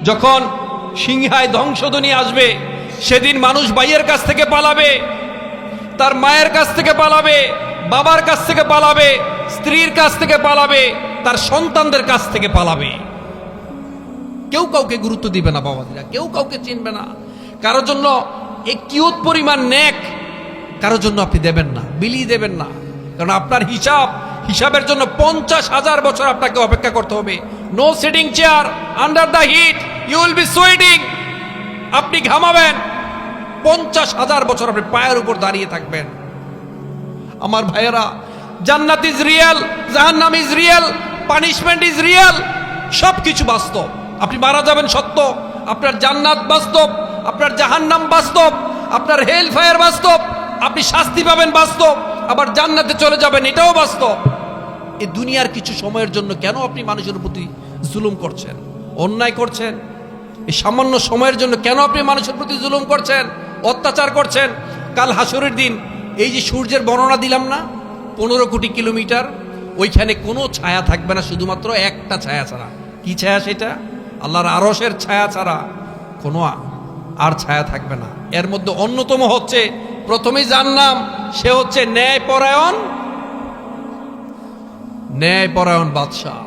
যখন সিংহায় ধ্বংসধ্বনি আসবে, সেদিন মানুষ ভাইয়ের কাছ থেকে পালাবে, তার মায়ের কাছ থেকে পালাবে, বাবার কাছ থেকে পালাবে, স্ত্রীর কাছ থেকে পালাবে, তার সন্তানদের কাছ থেকে পালাবে। কেউ কাউকে গুরুত্ব দিবে না বাবাজিরা, কেউ কাউকে চিনবে না। কারোর জন্য এক কিয়ত পরিমাণ নেক কারোর জন্য আপনি দেবেন না, বিলিয়ে দেবেন না। কারণ আপনার হিসাবের জন্য 50,000 বছর আপনাকে অপেক্ষা করতে হবে। No sitting chair under the heat, you will be sweating. আপনি ঘামাবেন, 50,000 বছর আপনি পায়ের উপর দাঁড়িয়ে থাকবেন। আমার ভাইয়েরা, জান্নাত ইজ রিয়েল, জাহান্নাম is real, punishment is real. সবকিছু বাস্তব। আপনি মারা যাবেন সত্য, আপনার জান্নাত বাস্তব, আপনার জাহান্নাম বাস্তব, আপনার হেল ফায়ার বাস্তব, আপনি শাস্তি পাবেন বাস্তব, আবার জান্নাতে চলে যাবেন এটাও বাস্তব। এই দুনিয়ার কিছু সময়ের জন্য কেন আপনি মানুষের প্রতি জুলুম করছেন, অন্যায় করছেন? এই সামান্য সময়ের জন্য কেন আপনি মানুষের প্রতি জুলুম করছেন, অত্যাচার করছেন? কাল হাসরের দিন এই যে সূর্যের বর্ণনা দিলাম না, 15 কোটি কিলোমিটার, ওইখানে কোনো ছায়া থাকবে না, শুধুমাত্র একটা ছায়া ছাড়া। কি ছায়া সেটা? আল্লাহর আরশের ছায়া ছাড়া কোনো আর ছায়া থাকবে না। এর মধ্যে অন্যতম হচ্ছে, প্রথমেই যার নাম, সে হচ্ছে ন্যায়পরায়ণ বাদশাহ।